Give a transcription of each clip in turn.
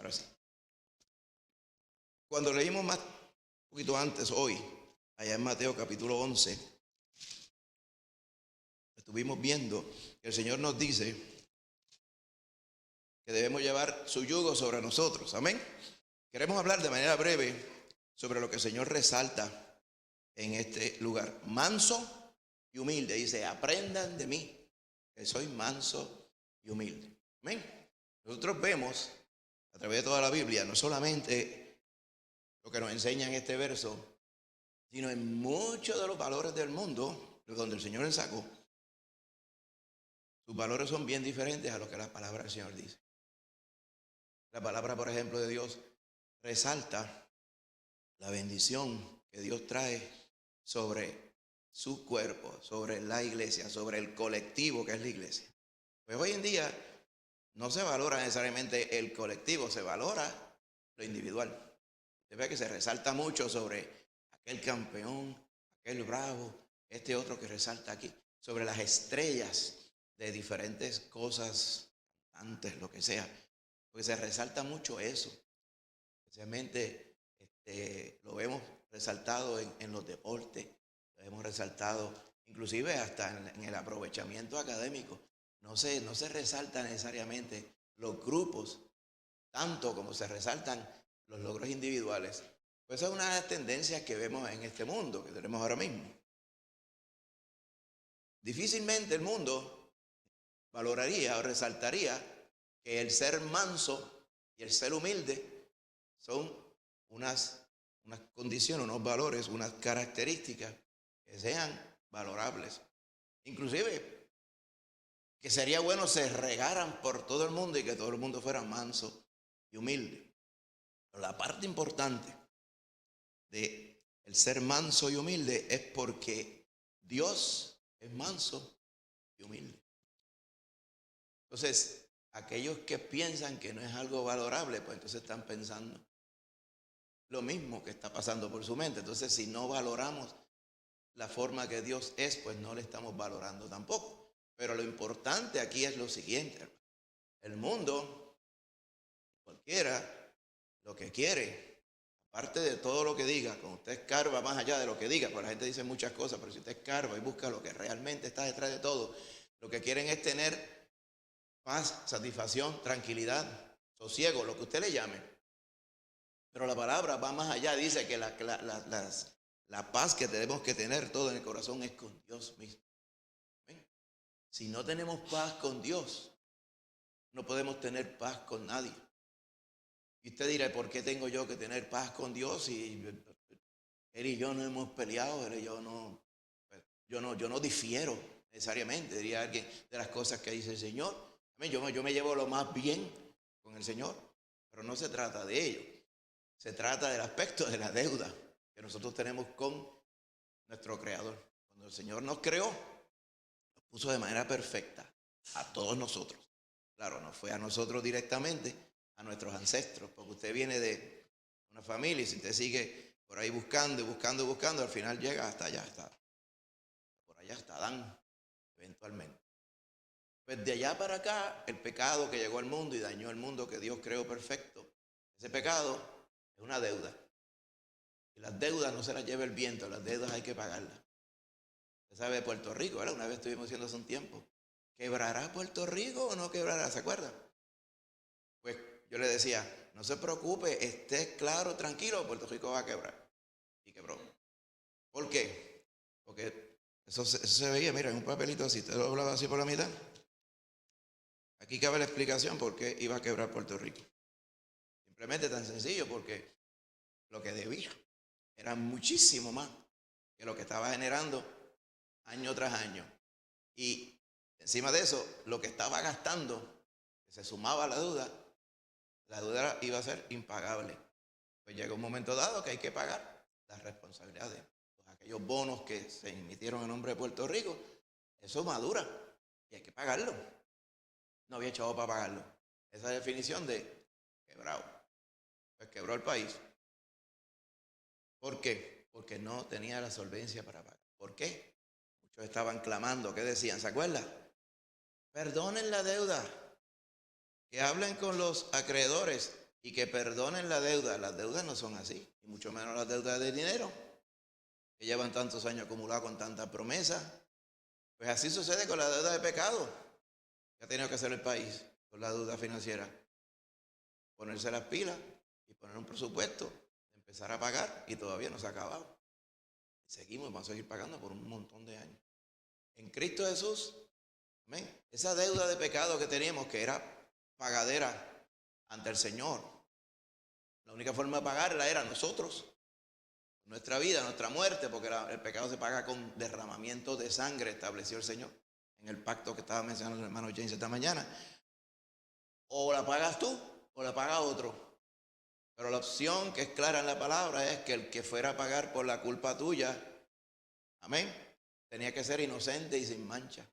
Ahora sí. Cuando leímos más, un poquito antes, hoy, allá en Mateo capítulo 11, estuvimos viendo que el Señor nos dice que debemos llevar su yugo sobre nosotros. Amén. Queremos hablar de manera breve sobre lo que el Señor resalta en este lugar. Manso y humilde. Dice, aprendan de mí, que soy manso y humilde. Amén. Nosotros vemos a través de toda la Biblia, no solamente lo que nos enseña en este verso, sino en muchos de los valores del mundo, de donde el Señor les sacó. Sus valores son bien diferentes a lo que la palabra del Señor dice. La palabra, por ejemplo, de Dios resalta la bendición que Dios trae sobre su cuerpo, sobre la iglesia, sobre el colectivo que es la iglesia. Pues hoy en día no se valora necesariamente el colectivo, se valora lo individual. Se ve que se resalta mucho sobre aquel campeón, aquel bravo, este otro que resalta aquí, sobre las estrellas de diferentes cosas, antes lo que sea, porque se resalta mucho eso. Especialmente lo vemos resaltado en los deportes, lo hemos resaltado inclusive hasta en el aprovechamiento académico. No se resalta necesariamente los grupos, tanto como se resaltan los logros individuales. Pues esa es una de las tendencias que vemos en este mundo, que tenemos ahora mismo. Difícilmente el mundo valoraría o resaltaría que el ser manso y el ser humilde son unas condiciones, unos valores, unas características que sean valorables. Inclusive que sería bueno se regaran por todo el mundo y que todo el mundo fuera manso y humilde. Pero la parte importante de el ser manso y humilde es porque Dios es manso y humilde. Entonces, aquellos que piensan que no es algo valorable, pues entonces están pensando lo mismo que está pasando por su mente. Entonces, si no valoramos la forma que Dios es, pues no le estamos valorando tampoco. Pero lo importante aquí es lo siguiente, hermano. El mundo, cualquiera, lo que quiere, aparte de todo lo que diga, cuando usted escarba más allá de lo que diga, porque la gente dice muchas cosas, pero si usted escarba y busca lo que realmente está detrás de todo, lo que quieren es tener paz, satisfacción, tranquilidad, sosiego, lo que usted le llame. Pero la palabra va más allá, dice que la paz que tenemos que tener todo en el corazón es con Dios mismo. ¿Ven? Si no tenemos paz con Dios, no podemos tener paz con nadie. Y usted dirá, ¿por qué tengo yo que tener paz con Dios si él y yo no hemos peleado? Él y yo no difiero necesariamente, diría alguien, de las cosas que dice el Señor. Yo me llevo lo más bien con el Señor, pero no se trata de ello. Se trata del aspecto de la deuda que nosotros tenemos con nuestro Creador. Cuando el Señor nos creó, nos puso de manera perfecta a todos nosotros. Claro, no fue a nosotros directamente, a nuestros ancestros, porque usted viene de una familia y si usted sigue por ahí buscando y buscando y buscando, al final llega hasta allá, por allá está Adán, eventualmente. Pues de allá para acá, el pecado que llegó al mundo y dañó el mundo que Dios creó perfecto, ese pecado es una deuda. Y las deudas no se las lleva el viento, las deudas hay que pagarlas. Usted sabe de Puerto Rico, ¿verdad? Una vez estuvimos diciendo hace un tiempo, ¿quebrará Puerto Rico o no quebrará? ¿Se acuerdan? Pues yo le decía, no se preocupe, esté claro, tranquilo, Puerto Rico va a quebrar. Y quebró. ¿Por qué? Porque eso se veía, mira, en un papelito así, te lo hablaba así por la mitad. Aquí cabe la explicación por qué iba a quebrar Puerto Rico. Simplemente tan sencillo, porque lo que debía era muchísimo más que lo que estaba generando año tras año. Y encima de eso, lo que estaba gastando, que se sumaba a la deuda iba a ser impagable. Pues llega un momento dado que hay que pagar las responsabilidades. Pues aquellos bonos que se emitieron en nombre de Puerto Rico, eso madura y hay que pagarlo. No había chavo para pagarlo. Esa definición de quebrado. Pues quebró el país. ¿Por qué? Porque no tenía la solvencia para pagar. ¿Por qué? Muchos estaban clamando, ¿qué decían? ¿Se acuerdan? Perdonen la deuda, que hablen con los acreedores. y que perdonen la deuda. Las deudas no son así, y mucho menos las deudas de dinero, que llevan tantos años acumulados con tantas promesas. Pues así sucede con la deuda de pecado que ha tenido que hacer el país, con la deuda financiera. Ponerse las pilas y poner un presupuesto, empezar a pagar, y todavía no se ha acabado. Seguimos, vamos a seguir pagando por un montón de años. En Cristo Jesús, amén, esa deuda de pecado que teníamos, que era pagadera ante el Señor, la única forma de pagarla era nosotros, nuestra vida, nuestra muerte, porque el pecado se paga con derramamiento de sangre, estableció el Señor en el pacto que estaba mencionando el hermano James esta mañana. O la pagas tú o la paga otro. Pero la opción que es clara en la palabra es que el que fuera a pagar por la culpa tuya, amén, tenía que ser inocente y sin mancha.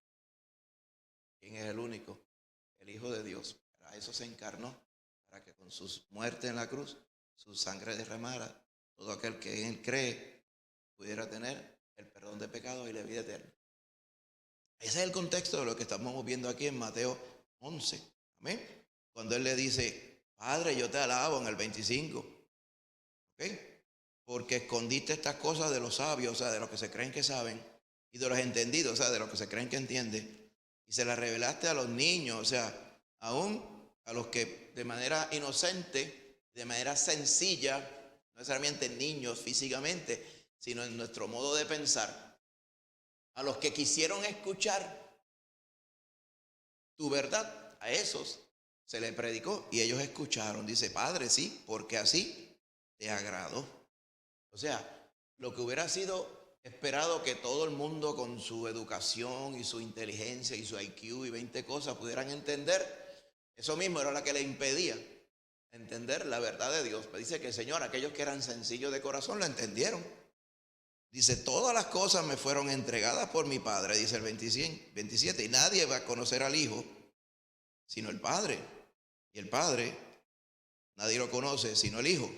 ¿Quién es el único? El Hijo de Dios. Para eso se encarnó, para que con su muerte en la cruz, su sangre derramara, todo aquel que en él cree pudiera tener el perdón de pecados y la vida eterna. Ese es el contexto de lo que estamos viendo aquí en Mateo 11. Amén. Cuando él le dice, Padre, yo te alabo, en el 25. ¿Ok? Porque escondiste estas cosas de los sabios, o sea, de los que se creen que saben, y de los entendidos, o sea, de los que se creen que entienden, y se las revelaste a los niños, o sea, aún a los que de manera inocente, de manera sencilla, no necesariamente niños físicamente, sino en nuestro modo de pensar, a los que quisieron escuchar tu verdad, a esos se les predicó y ellos escucharon. Dice, Padre, sí, porque así te agradó. O sea, lo que hubiera sido esperado que todo el mundo con su educación y su inteligencia y su IQ y 20 cosas pudieran entender, eso mismo era lo que le impedía entender la verdad de Dios. Pero dice que el Señor, aquellos que eran sencillos de corazón, lo entendieron. Dice, todas las cosas me fueron entregadas por mi Padre, dice el 27, y nadie va a conocer al Hijo sino el Padre. Y el Padre, nadie lo conoce sino el Hijo.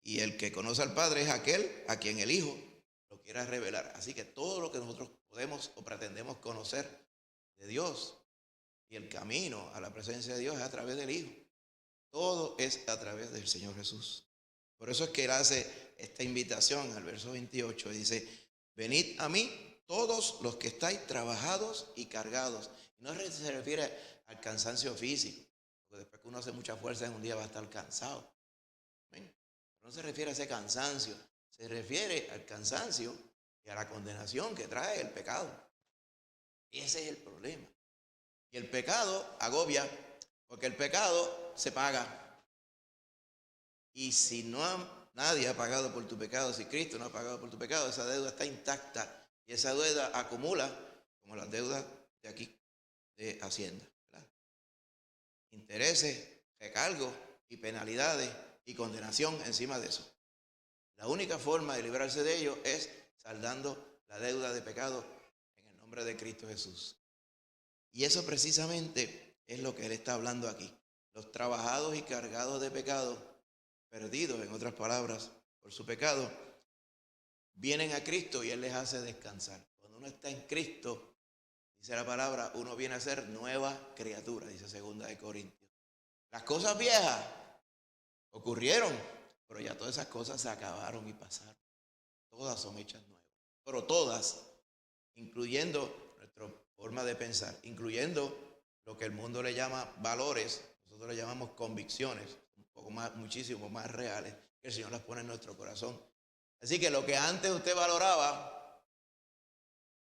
Y el que conoce al Padre es aquel a quien el Hijo lo quiera revelar. Así que todo lo que nosotros podemos o pretendemos conocer de Dios y el camino a la presencia de Dios es a través del Hijo. Todo es a través del Señor Jesús. Por eso es que él hace esta invitación al verso 28. Dice, venid a mí todos los que estáis trabajados y cargados. Y no se refiere al cansancio físico, porque después que uno hace mucha fuerza en un día va a estar cansado. ¿Ven? No se refiere a ese cansancio, se refiere al cansancio y a la condenación que trae el pecado. Y ese es el problema. Y el pecado agobia, porque el pecado se paga. Y si nadie ha pagado por tu pecado, si Cristo no ha pagado por tu pecado, esa deuda está intacta. Y esa deuda acumula como las deudas de aquí, de Hacienda, ¿verdad? Intereses, recargos y penalidades y condenación encima de eso. La única forma de librarse de ello es saldando la deuda de pecado en el nombre de Cristo Jesús. Y eso precisamente es lo que él está hablando aquí. Los trabajados y cargados de pecado, perdidos, en otras palabras, por su pecado, vienen a Cristo y él les hace descansar. Cuando uno está en Cristo, dice la palabra, uno viene a ser nueva criatura, dice 2 de Corintios. Las cosas viejas ocurrieron, pero ya todas esas cosas se acabaron y pasaron. Todas son hechas nuevas, pero todas, incluyendo nuestra forma de pensar, incluyendo lo que el mundo le llama valores, nosotros le llamamos convicciones, un poco más, muchísimo más reales, que el Señor las pone en nuestro corazón. Así que lo que antes usted valoraba,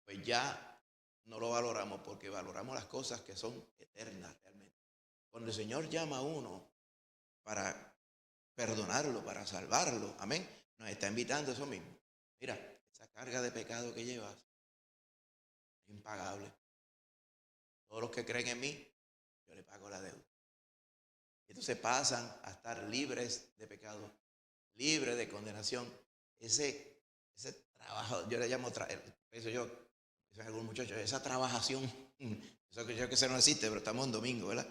pues ya no lo valoramos, porque valoramos las cosas que son eternas realmente. Cuando el Señor llama a uno para perdonarlo, para salvarlo, amén, nos está invitando a eso mismo. Mira, esa carga de pecado que llevas es impagable. Todos los que creen en mí, yo le pago la deuda. Y entonces pasan a estar libres de pecado, libres de condenación. Ese trabajo, yo le llamo, eso yo, eso es algún muchacho, esa trabajación, eso que yo que no existe, pero estamos en domingo, ¿verdad?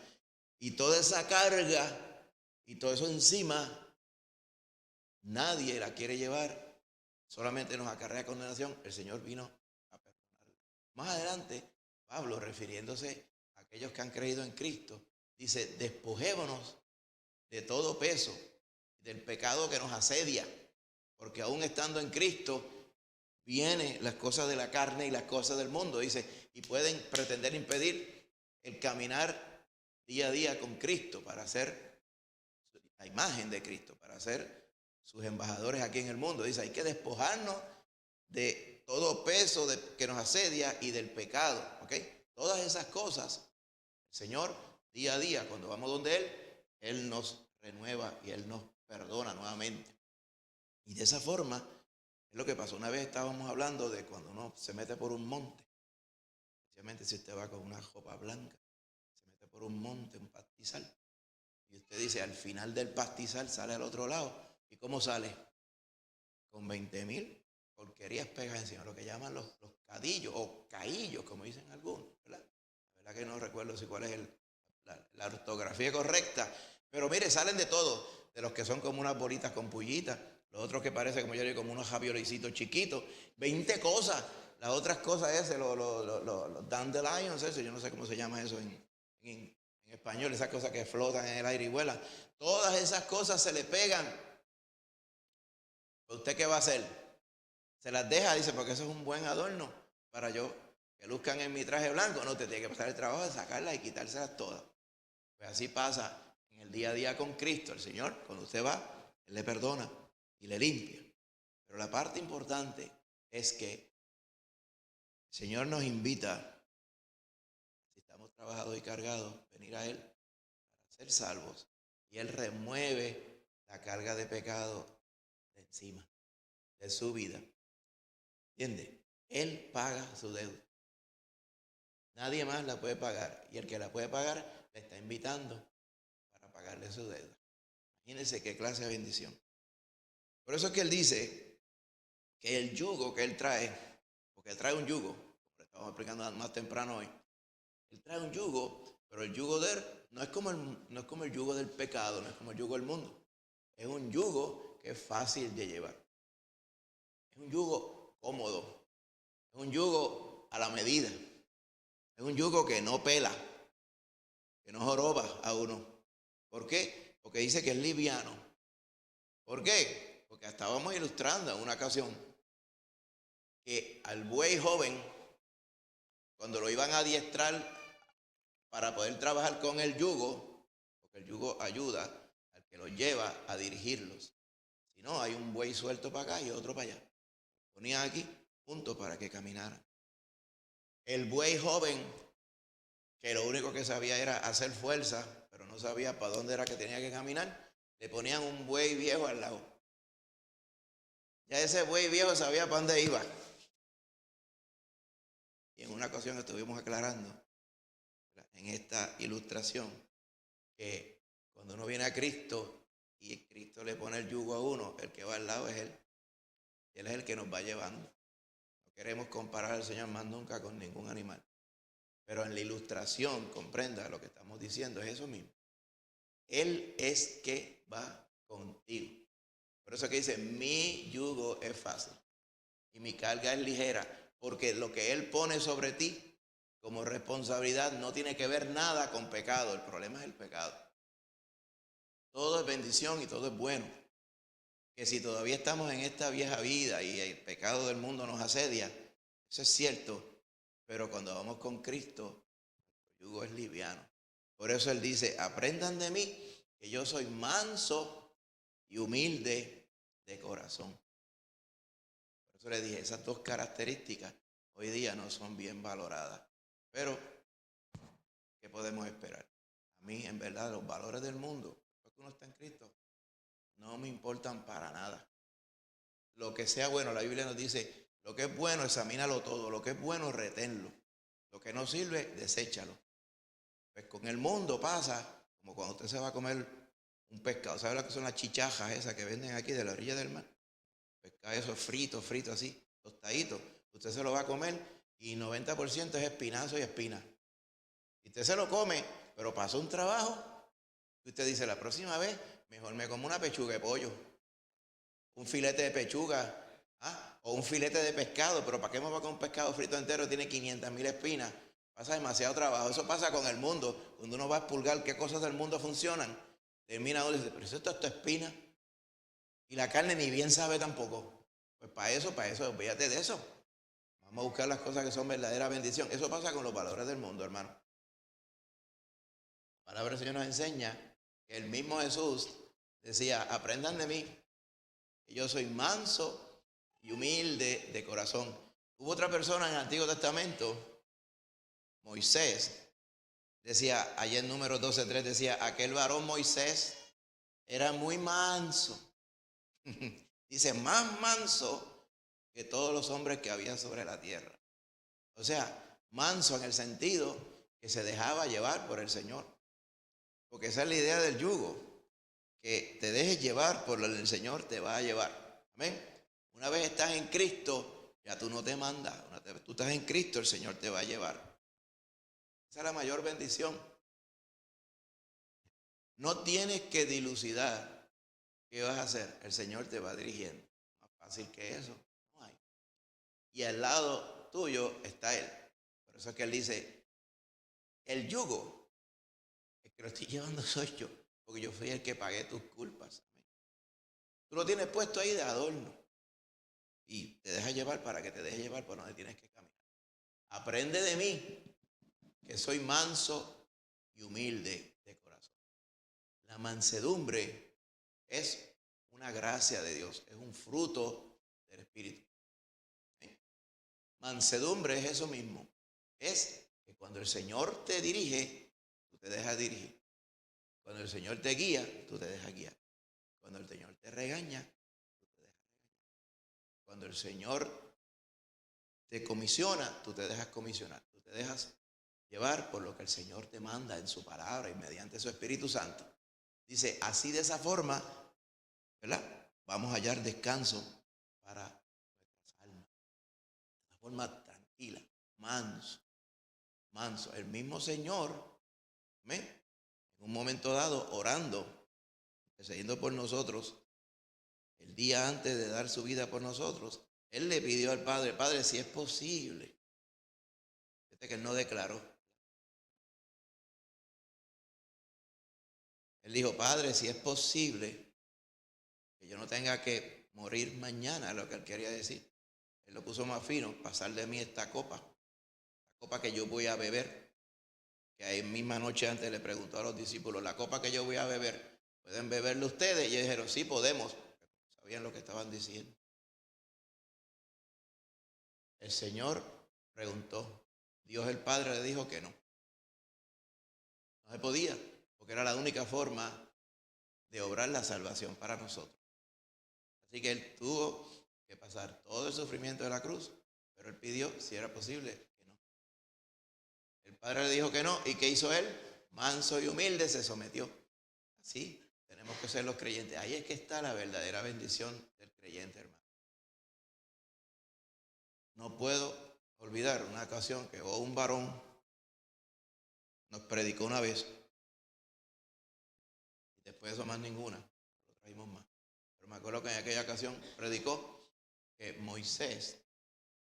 Y toda esa carga y todo eso encima, nadie la quiere llevar. Solamente nos acarrea condenación. El Señor vino a perdonarla. Más adelante, Pablo, refiriéndose a aquellos que han creído en Cristo, dice, despojémonos de todo peso, del pecado que nos asedia, porque aún estando en Cristo, vienen las cosas de la carne y las cosas del mundo, dice, y pueden pretender impedir el caminar día a día con Cristo para ser la imagen de Cristo, para ser sus embajadores aquí en el mundo. Dice, hay que despojarnos de todo peso que nos asedia y del pecado, ¿ok? Todas esas cosas, el Señor, día a día, cuando vamos donde Él nos renueva y Él nos perdona nuevamente. Y de esa forma, es lo que pasó. Una vez estábamos hablando de cuando uno se mete por un monte, especialmente si usted va con una ropa blanca, se mete por un monte, un pastizal, y usted dice, al final del pastizal sale al otro lado. ¿Y cómo sale? Con 20,000 porquerías pegas encima, lo que llaman los cadillos o caillos, como dicen algunos, ¿verdad? La verdad que no recuerdo si cuál es la ortografía correcta, pero mire, salen de todo, de los que son como unas bolitas con pullitas, los otros que parecen, como yo digo, como unos javiolicitos chiquitos, 20 cosas. Las otras cosas los dandelions, eso, yo no sé cómo se llama eso en español, esas cosas que flotan en el aire y vuelan. Todas esas cosas se le pegan. ¿Usted qué va a hacer? Se las deja, dice, porque eso es un buen adorno para yo, que luzcan en mi traje blanco. No, te tiene que pasar el trabajo de sacarlas y quitárselas todas. Pues así pasa en el día a día con Cristo. El Señor, cuando usted va, Él le perdona y le limpia. Pero la parte importante es que el Señor nos invita, si estamos trabajados y cargados, venir a Él para ser salvos. Y Él remueve la carga de pecado de encima de su vida. ¿Entiende? Él paga su deuda. Nadie más la puede pagar. Y el que la puede pagar, le está invitando para pagarle su deuda. Imagínense qué clase de bendición. Por eso es que Él dice que el yugo que Él trae, porque Él trae un yugo, como le estamos explicando más temprano hoy, Él trae un yugo, pero el yugo de Él no es como el yugo del pecado, no es como el yugo del mundo. Es un yugo que es fácil de llevar. Es un yugo cómodo. Es un yugo a la medida. Es un yugo que no pela, que no joroba a uno. ¿Por qué? Porque dice que es liviano. ¿Por qué? Porque estábamos ilustrando en una ocasión que al buey joven, cuando lo iban a adiestrar para poder trabajar con el yugo, porque el yugo ayuda al que los lleva a dirigirlos. Si no, hay un buey suelto para acá y otro para allá. Ponían aquí puntos para que caminaran. El buey joven, que lo único que sabía era hacer fuerza, pero no sabía para dónde era que tenía que caminar, le ponían un buey viejo al lado. Ya ese buey viejo sabía para dónde iba. Y en una ocasión estuvimos aclarando en esta ilustración que cuando uno viene a Cristo y Cristo le pone el yugo a uno, el que va al lado es Él. Y Él es el que nos va llevando. No queremos comparar al Señor más nunca con ningún animal. Pero en la ilustración, comprenda lo que estamos diciendo, es eso mismo. Él es que va contigo. Por eso que dice, mi yugo es fácil y mi carga es ligera, porque lo que Él pone sobre ti como responsabilidad no tiene que ver nada con pecado. El problema es el pecado. Todo es bendición y todo es bueno. Que si todavía estamos en esta vieja vida y el pecado del mundo nos asedia, eso es cierto, pero cuando vamos con Cristo, el yugo es liviano. Por eso Él dice, aprendan de mí, que yo soy manso y humilde de corazón. Por eso le dije, esas dos características hoy día no son bien valoradas. Pero, ¿qué podemos esperar? A mí, en verdad, los valores del mundo, porque uno está en Cristo, no me importan para nada. Lo que sea bueno, la Biblia nos dice, lo que es bueno, examínalo todo. Lo que es bueno, reténlo. Lo que no sirve, deséchalo. Pues con el mundo pasa, como cuando usted se va a comer un pescado. ¿Sabe lo que son las chichajas esas que venden aquí de la orilla del mar? Pescado eso frito así, tostadito. Usted se lo va a comer y 90% es espinazo y espina. Y usted se lo come, pero pasa un trabajo y usted dice, la próxima vez mejor me como una pechuga de pollo, un filete de pechuga, o un filete de pescado, pero ¿para qué me va con un pescado frito entero? Tiene 500,000 espinas. Pasa demasiado trabajo. Eso pasa con el mundo. Cuando uno va a expurgar qué cosas del mundo funcionan, termina uno y dice, pero eso es tu espina. Y la carne ni bien sabe tampoco. Pues para eso, olvídate de eso. Vamos a buscar las cosas que son verdadera bendición. Eso pasa con los valores del mundo, hermano. La palabra del Señor nos enseña que el mismo Jesús decía, aprendan de mí, que yo soy manso y humilde de corazón. Hubo otra persona en el Antiguo Testamento, Moisés, decía, allá en Números 12:3 decía, aquel varón Moisés era muy manso. Dice, más manso que todos los hombres que había sobre la tierra. O sea, manso en el sentido que se dejaba llevar por el Señor. Porque esa es la idea del yugo, que te dejes llevar por lo que el Señor te va a llevar. Amén. Una vez estás en Cristo, ya tú no te mandas. Una vez tú estás en Cristo, el Señor te va a llevar. Esa es la mayor bendición. No tienes que dilucidar qué vas a hacer. El Señor te va dirigiendo. Más fácil que eso no hay. Y al lado tuyo está Él. Por eso es que Él dice, el yugo, el que lo estoy llevando soy yo, porque yo fui el que pagué tus culpas. Tú lo tienes puesto ahí de adorno y te dejas llevar para que te dejes llevar por donde tienes que caminar. Aprende de mí, que soy manso y humilde de corazón. La mansedumbre es una gracia de Dios, es un fruto del Espíritu. Mansedumbre es eso mismo, es que cuando el Señor te dirige, tú te dejas dirigir. Cuando el Señor te guía, tú te dejas guiar. Cuando el Señor te regaña, tú te dejas regañar. Cuando el Señor te comisiona, tú te dejas comisionar. Tú te dejas llevar por lo que el Señor te manda en su palabra y mediante su Espíritu Santo. Dice, así de esa forma, ¿verdad? Vamos a hallar descanso para nuestras almas. De una forma tranquila, manso. El mismo Señor, ¿ven? En un momento dado, orando, intercediendo por nosotros, el día antes de dar su vida por nosotros, Él le pidió al Padre, Padre, si es posible. Que Él no declaró. Él dijo, Padre, si es posible, que yo no tenga que morir mañana, es lo que Él quería decir. Él lo puso más fino, pasar de mí esta copa que yo voy a beber. Que ahí misma noche antes le preguntó a los discípulos, la copa que yo voy a beber, ¿pueden beberla ustedes? Y ellos dijeron, sí, podemos. Sabían lo que estaban diciendo. El Señor preguntó. Dios el Padre le dijo que no. No se podía, porque era la única forma de obrar la salvación para nosotros. Así que Él tuvo que pasar todo el sufrimiento de la cruz, pero Él pidió, si era posible, que no. El Padre le dijo que no, ¿y qué hizo Él? Manso y humilde se sometió. Así tenemos que ser los creyentes. Ahí es que está la verdadera bendición del creyente, hermano. No puedo olvidar una ocasión que un varón nos predicó una vez, y después de eso más ninguna, lo traímos más. Pero me acuerdo que en aquella ocasión predicó que Moisés,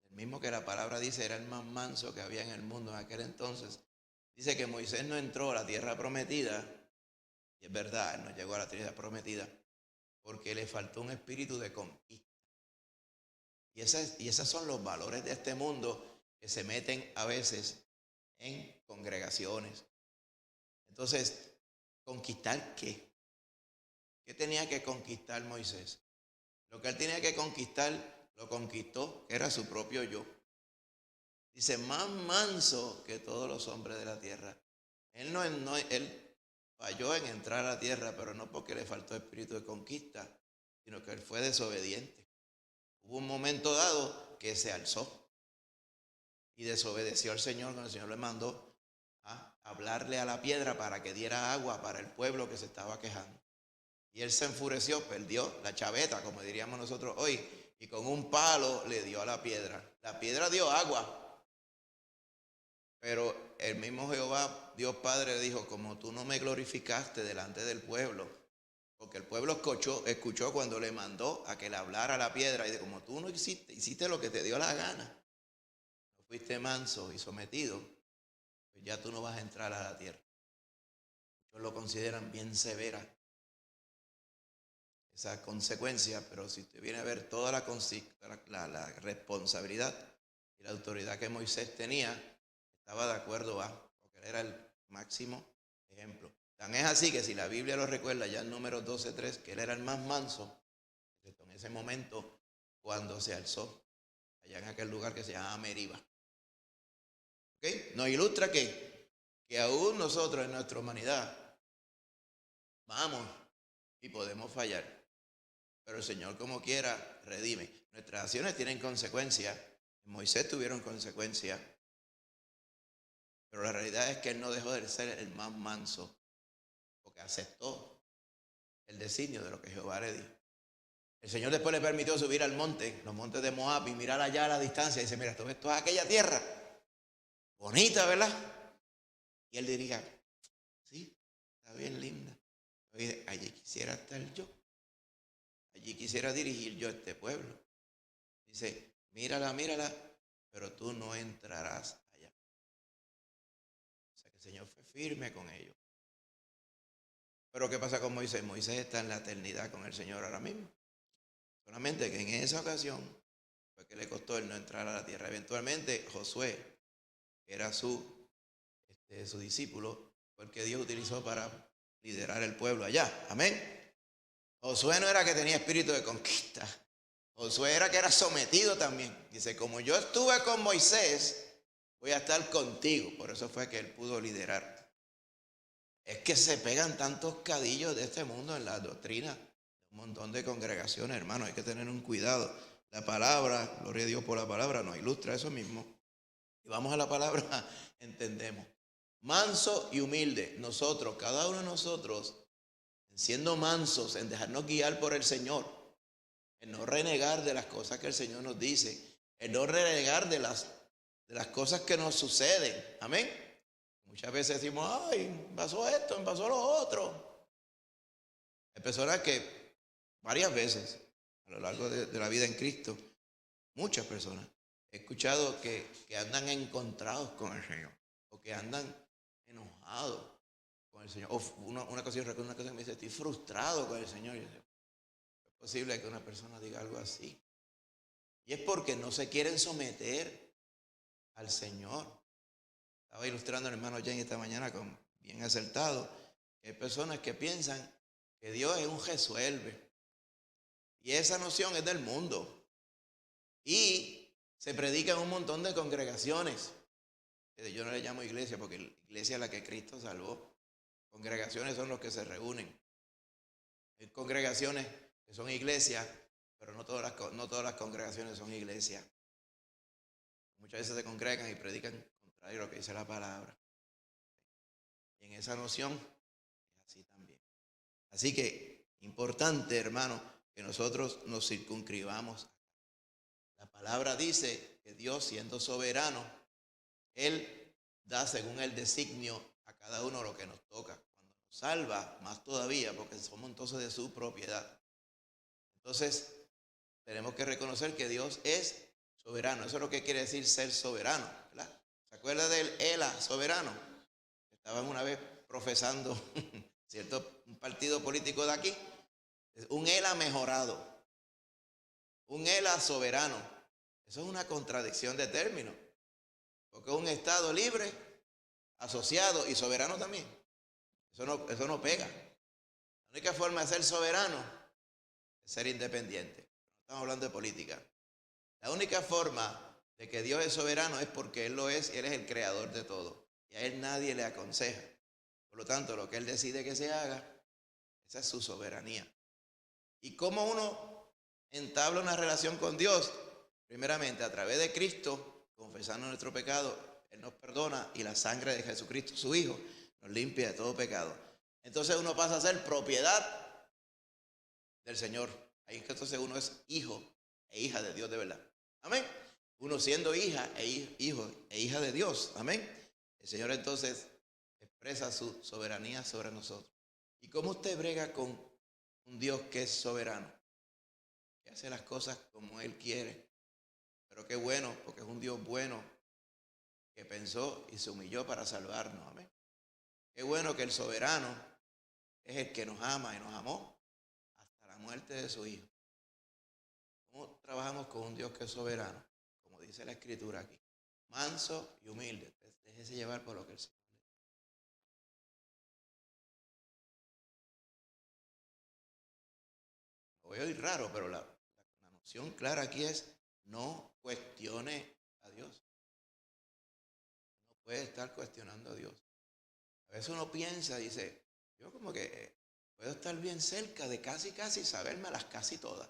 el mismo que la palabra dice era el más manso que había en el mundo en aquel entonces, dice que Moisés no entró a la tierra prometida, y es verdad, él no llegó a la tierra prometida, porque le faltó un espíritu de conquista. Y esos son los valores de este mundo que se meten a veces en congregaciones. Entonces, ¿conquistar qué? ¿Qué tenía que conquistar Moisés? Lo que él tenía que conquistar, lo conquistó, que era su propio yo. Dice, más manso que todos los hombres de la tierra. Él falló en entrar a la tierra, pero no porque le faltó espíritu de conquista, sino que él fue desobediente. Hubo un momento dado que se alzó y desobedeció al Señor cuando el Señor le mandó a hablarle a la piedra para que diera agua para el pueblo que se estaba quejando. Y él se enfureció, perdió la chaveta, como diríamos nosotros hoy, y con un palo le dio a la piedra. La piedra dio agua, pero el mismo Jehová, Dios Padre, dijo, como tú no me glorificaste delante del pueblo, porque el pueblo escuchó cuando le mandó a que le hablara a la piedra, y de como tú no hiciste lo que te dio la gana, no fuiste manso y sometido, pues ya tú no vas a entrar a la tierra. Ellos lo consideran bien severa esa consecuencia, pero si usted viene a ver toda la responsabilidad y la autoridad que Moisés tenía, estaba de acuerdo porque él era el máximo ejemplo. Tan es así que si la Biblia lo recuerda ya en Números 12:3, que él era el más manso, en ese momento cuando se alzó allá en aquel lugar que se llama Meriba. ¿Okay? Nos ilustra que aún nosotros en nuestra humanidad vamos y podemos fallar, pero el Señor como quiera redime. Nuestras acciones tienen consecuencias. Moisés tuvieron consecuencias, pero la realidad es que él no dejó de ser el más manso, porque aceptó el designio de lo que Jehová le dijo. El Señor después le permitió subir al monte, los montes de Moab, y mirar allá a la distancia. Y dice, mira, esto es aquella tierra, bonita, ¿verdad? Y él diría, sí, está bien linda. Oye, allí quisiera estar yo. Allí quisiera dirigir yo a este pueblo. Dice, mírala, pero tú no entrarás allá. O sea que el Señor fue firme con ellos. Pero ¿qué pasa con Moisés? Moisés está en la eternidad con el Señor ahora mismo. Solamente que en esa ocasión fue que le costó el no entrar a la tierra. Eventualmente Josué, que era su discípulo, fue el que Dios utilizó para liderar el pueblo allá. Amén. Josué no era que tenía espíritu de conquista. Josué era que era sometido también. Dice, como yo estuve con Moisés, voy a estar contigo. Por eso fue que él pudo liderar. Es que se pegan tantos cadillos de este mundo en la doctrina. Un montón de congregaciones, hermano, hay que tener un cuidado. La palabra, gloria a Dios por la palabra, nos ilustra eso mismo. Y vamos a la palabra, entendemos. Manso y humilde. Nosotros, cada uno de nosotros, siendo mansos, en dejarnos guiar por el Señor, en no renegar de las cosas que el Señor nos dice, en no renegar de las cosas que nos suceden. Amén. Muchas veces decimos, ay, pasó esto, me pasó lo otro. Hay personas que varias veces a lo largo de la vida en Cristo, muchas personas, he escuchado que andan encontrados con el Señor, o que andan enojados con el Señor. O una ocasión, recuerdo una cosa que me dice, estoy frustrado con el Señor. Y yo digo, ¿es posible que una persona diga algo así? Y es porque no se quieren someter al Señor. Estaba ilustrando al hermano Jen esta mañana con bien acertado, que hay personas que piensan que Dios es un resuelve. Y esa noción es del mundo. Y se predica en un montón de congregaciones. Yo no le llamo iglesia porque la iglesia es la que Cristo salvó. Congregaciones son los que se reúnen. Hay congregaciones que son iglesias, pero no todas las congregaciones son iglesias. Muchas veces se congregan y predican contrario a lo que dice la palabra. Y en esa noción es así también. Así que, importante, hermano, que nosotros nos circunscribamos. La palabra dice que Dios, siendo soberano, Él da según el designio a cada uno lo que nos toca. Cuando nos salva, más todavía, porque somos entonces de su propiedad. Entonces, tenemos que reconocer que Dios es soberano. Eso es lo que quiere decir ser soberano, ¿verdad? ¿Se acuerda del ELA soberano? Estaban una vez profesando, ¿cierto? Un partido político de aquí. Un ELA mejorado. Un ELA soberano. Eso es una contradicción de términos. Porque es un Estado libre, asociado y soberano también. Eso no pega. La única forma de ser soberano es ser independiente. No estamos hablando de política. La única forma de que Dios es soberano es porque Él lo es y Él es el creador de todo. Y a Él nadie le aconseja. Por lo tanto, lo que Él decide que se haga, esa es su soberanía. ¿Y cómo uno entabla una relación con Dios? Primeramente, a través de Cristo, confesando nuestro pecado, Él nos perdona y la sangre de Jesucristo, su Hijo, nos limpia de todo pecado. Entonces uno pasa a ser propiedad del Señor. Ahí es que entonces uno es hijo e hija de Dios de verdad. Amén. Uno siendo hijo e hija de Dios. Amén. El Señor entonces expresa su soberanía sobre nosotros. ¿Y cómo usted brega con un Dios que es soberano? Que hace las cosas como Él quiere. Pero qué bueno, porque es un Dios bueno que pensó y se humilló para salvarnos. Amén. Qué bueno que el soberano es el que nos ama y nos amó hasta la muerte de su Hijo. ¿Cómo trabajamos con un Dios que es soberano? Como dice la Escritura aquí, manso y humilde. Déjese llevar por lo que el Señor le dice. Voy a oír raro, pero la noción clara aquí es: no cuestione a Dios. No puede estar cuestionando a Dios. A veces uno piensa, dice, yo como que puedo estar bien cerca de casi sabérmelas casi todas.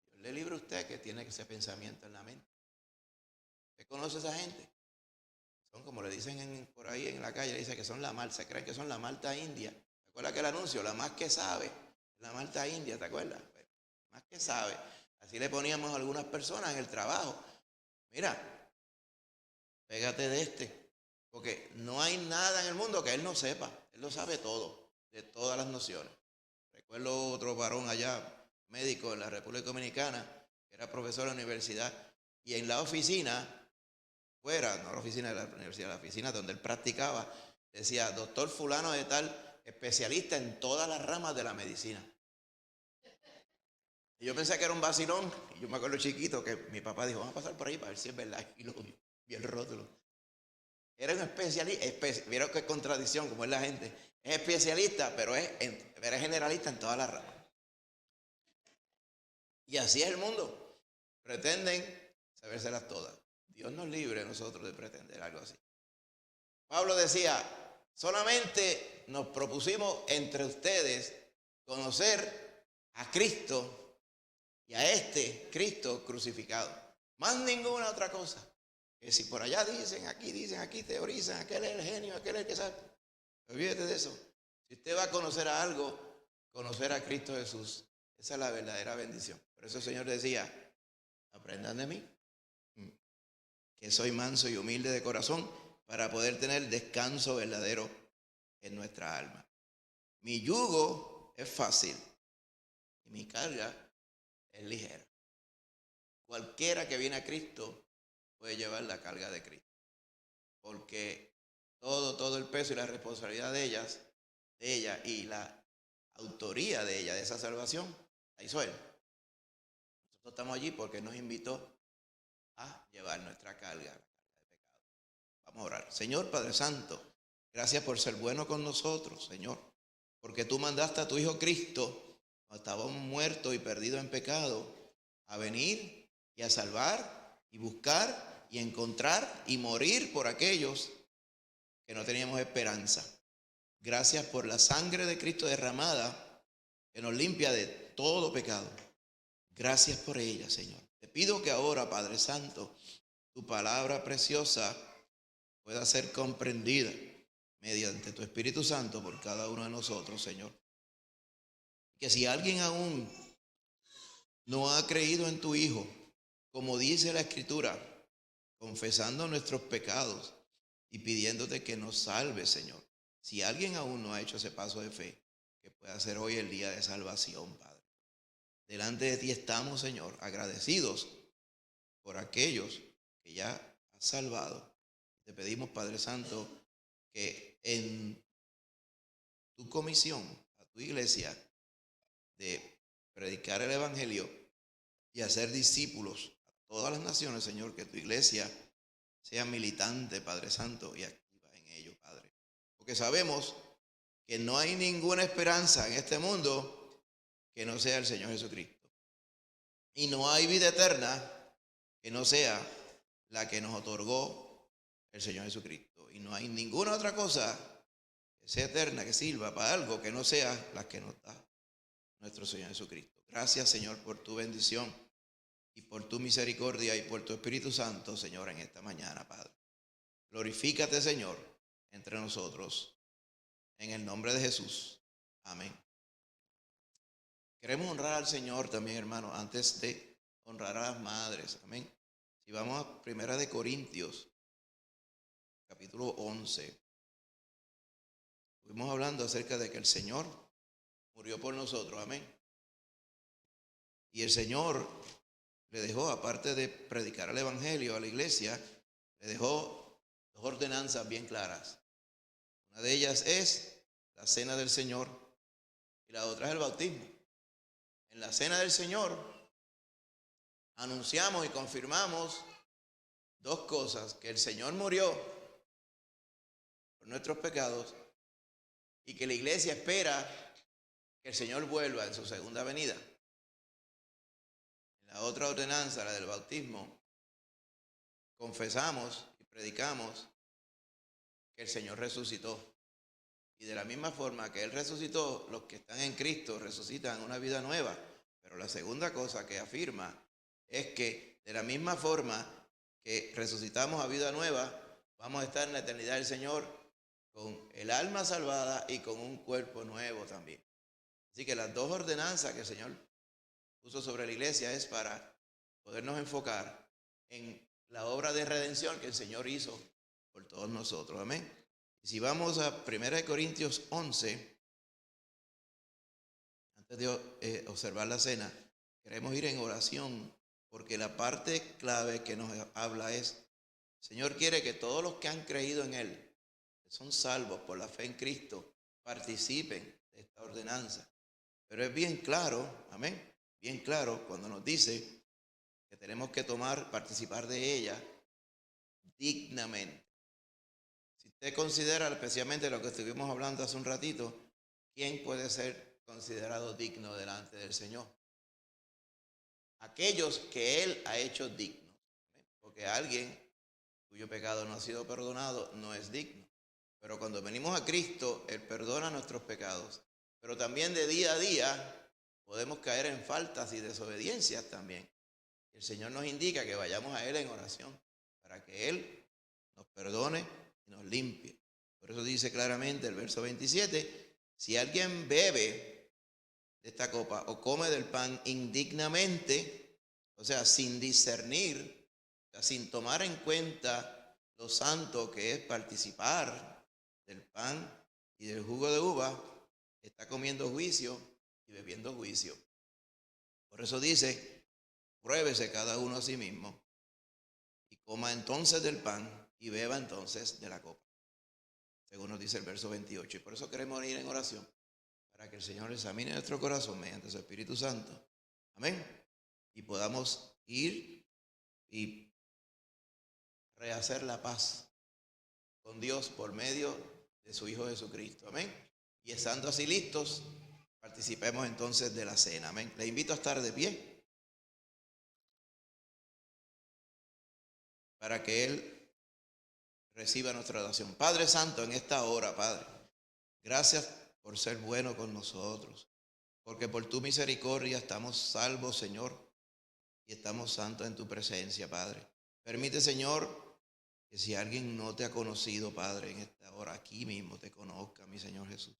Dios le libre a usted que tiene ese pensamiento en la mente. ¿Usted conoce a esa gente? Son como le dicen por ahí en la calle, le dicen que son se creen que son la Malta India. ¿Te acuerdas aquel anuncio? La más que sabe, la Malta India, ¿te acuerdas? Pues, más que sabe. Así le poníamos a algunas personas en el trabajo. Mira, pégate de este, porque no hay nada en el mundo que él no sepa. Él lo sabe todo, de todas las nociones. Recuerdo otro varón allá, médico en la República Dominicana, que era profesor de la universidad, y en la oficina, fuera, no la oficina de la universidad, la oficina donde él practicaba, decía, doctor fulano de tal, especialista en todas las ramas de la medicina. Y yo pensé que era un vacilón, y yo me acuerdo chiquito que mi papá dijo, vamos a pasar por ahí para ver si es verdad, y lo vi el rótulo. Era un especialista, vieron qué contradicción, como es la gente, es especialista, pero es generalista en todas las ramas. Y así es el mundo, pretenden sabérselas todas. Dios nos libre a nosotros de pretender algo así. Pablo decía, solamente nos propusimos entre ustedes conocer a Cristo y a este Cristo crucificado. Más ninguna otra cosa. Que si por allá dicen, aquí teorizan, aquel es el genio, aquel es el que sabe. Olvídate de eso. Si usted va a conocer a algo, conocer a Cristo Jesús. Esa es la verdadera bendición. Por eso el Señor decía, aprendan de mí, que soy manso y humilde de corazón, para poder tener descanso verdadero en nuestra alma. Mi yugo es fácil y mi carga es ligera. Cualquiera que viene a Cristo puede llevar la carga de Cristo, porque todo el peso y la responsabilidad de ella y la autoría de ella, de esa salvación, la hizo Él. Nosotros estamos allí porque nos invitó a llevar nuestra carga de pecado. Vamos a orar. Señor Padre Santo, gracias por ser bueno con nosotros, Señor, porque tú mandaste a tu Hijo Cristo, cuando estábamos muertos y perdidos en pecado, a venir y a salvar y buscar y encontrar y morir por aquellos que no teníamos esperanza. Gracias por la sangre de Cristo derramada que nos limpia de todo pecado. Gracias por ella, Señor. Te pido que ahora, Padre Santo, tu palabra preciosa pueda ser comprendida mediante tu Espíritu Santo por cada uno de nosotros, Señor. Que si alguien aún no ha creído en tu Hijo, como dice la Escritura, confesando nuestros pecados y pidiéndote que nos salves, Señor. Si alguien aún no ha hecho ese paso de fe, que pueda hacer hoy el día de salvación, Padre. Delante de ti estamos, Señor, agradecidos por aquellos que ya has salvado. Te pedimos, Padre Santo, que en tu comisión a tu iglesia de predicar el Evangelio y hacer discípulos a todas las naciones, Señor, que tu iglesia sea militante, Padre Santo, y activa en ello, Padre. Porque sabemos que no hay ninguna esperanza en este mundo que no sea el Señor Jesucristo. Y no hay vida eterna que no sea la que nos otorgó el Señor Jesucristo. Y no hay ninguna otra cosa que sea eterna, que sirva para algo que no sea la que nos da nuestro Señor Jesucristo. Gracias, Señor, por tu bendición y por tu misericordia y por tu Espíritu Santo, Señor, en esta mañana, Padre. Glorifícate, Señor, entre nosotros, en el nombre de Jesús. Amén. Queremos honrar al Señor también, hermano, antes de honrar a las madres. Amén. Si vamos a 1 Corintios, capítulo 11. Estuvimos hablando acerca de que el Señor murió por nosotros. Amén. Y el Señor le dejó, aparte de predicar el Evangelio a la iglesia, le dejó dos ordenanzas bien claras. Una de ellas es la cena del Señor y la otra es el bautismo. en la cena del Señor anunciamos y confirmamos dos cosas: que el Señor murió por nuestros pecados y que la iglesia espera que el Señor vuelva en su segunda venida. En la otra ordenanza, la del bautismo, confesamos y predicamos que el Señor resucitó. Y de la misma forma que Él resucitó, los que están en Cristo resucitan una vida nueva. Pero la segunda cosa que afirma es que de la misma forma que resucitamos a vida nueva, vamos a estar en la eternidad del Señor con el alma salvada y con un cuerpo nuevo también. Así que las dos ordenanzas que el Señor puso sobre la iglesia es para podernos enfocar en la obra de redención que el Señor hizo por todos nosotros. Amén. Y si vamos a 1 Corintios 11, antes de observar la cena, queremos ir en oración, porque la parte clave que nos habla es: el Señor quiere que todos los que han creído en Él, que son salvos por la fe en Cristo, participen de esta ordenanza. Pero es bien claro, amén, bien claro cuando nos dice que tenemos que participar de ella dignamente. Si usted considera, especialmente lo que estuvimos hablando hace un ratito, ¿quién puede ser considerado digno delante del Señor? Aquellos que Él ha hecho dignos. Porque alguien cuyo pecado no ha sido perdonado no es digno. Pero cuando venimos a Cristo, Él perdona nuestros pecados. Pero también de día a día podemos caer en faltas y desobediencias también. El Señor nos indica que vayamos a Él en oración para que Él nos perdone y nos limpie. Por eso dice claramente el verso 27, si alguien bebe de esta copa o come del pan indignamente, o sea, sin discernir, o sea, sin tomar en cuenta lo santo que es participar del pan y del jugo de uva, está comiendo juicio y bebiendo juicio. Por eso dice, pruébese cada uno a sí mismo y coma entonces del pan y beba entonces de la copa, según nos dice el verso 28. Y por eso queremos ir en oración, para que el Señor examine nuestro corazón mediante su Espíritu Santo. Amén. Y podamos ir y rehacer la paz con Dios por medio de su Hijo Jesucristo. Amén. Y estando así listos, participemos entonces de la cena. Amén. Le invito a estar de pie para que Él reciba nuestra oración. Padre Santo, en esta hora, Padre, gracias por ser bueno con nosotros, porque por tu misericordia estamos salvos, Señor, y estamos santos en tu presencia, Padre. Permite, Señor, que si alguien no te ha conocido, Padre, en esta hora, aquí mismo te conozca, mi Señor Jesús.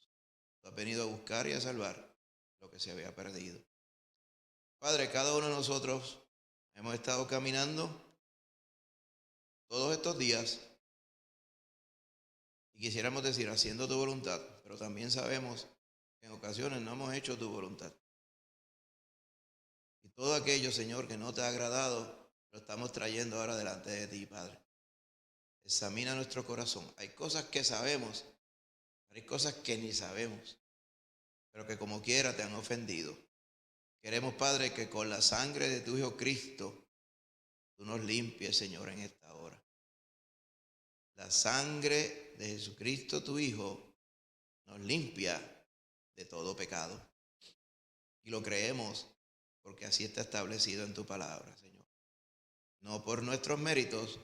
Tú has venido a buscar y a salvar lo que se había perdido. Padre, cada uno de nosotros hemos estado caminando todos estos días y quisiéramos decir, haciendo tu voluntad, pero también sabemos que en ocasiones no hemos hecho tu voluntad. Y todo aquello, Señor, que no te ha agradado, lo estamos trayendo ahora delante de ti, Padre. Examina nuestro corazón. Hay cosas que sabemos, pero hay cosas que ni sabemos, pero que como quiera te han ofendido. Queremos, Padre, que con la sangre de tu Hijo Cristo, tú nos limpies, Señor, en esta hora. La sangre de Jesucristo, tu Hijo, nos limpia de todo pecado. Y lo creemos porque así está establecido en tu palabra, Señor. No por nuestros méritos,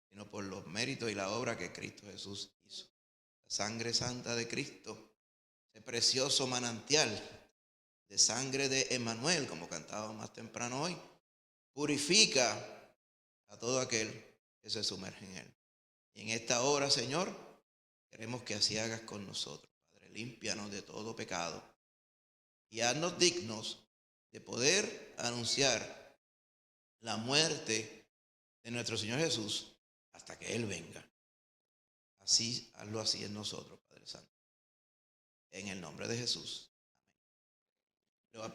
sino por los méritos y la obra que Cristo Jesús hizo. La sangre santa de Cristo, ese precioso manantial de sangre de Emmanuel, como cantábamos más temprano hoy, purifica a todo aquel que se sumerge en él. Y en esta hora, Señor, queremos que así hagas con nosotros, Padre. Límpianos de todo pecado y haznos dignos de poder anunciar la muerte de nuestro Señor Jesús hasta que Él venga. Así, hazlo así en nosotros, Padre Santo. En el nombre de Jesús.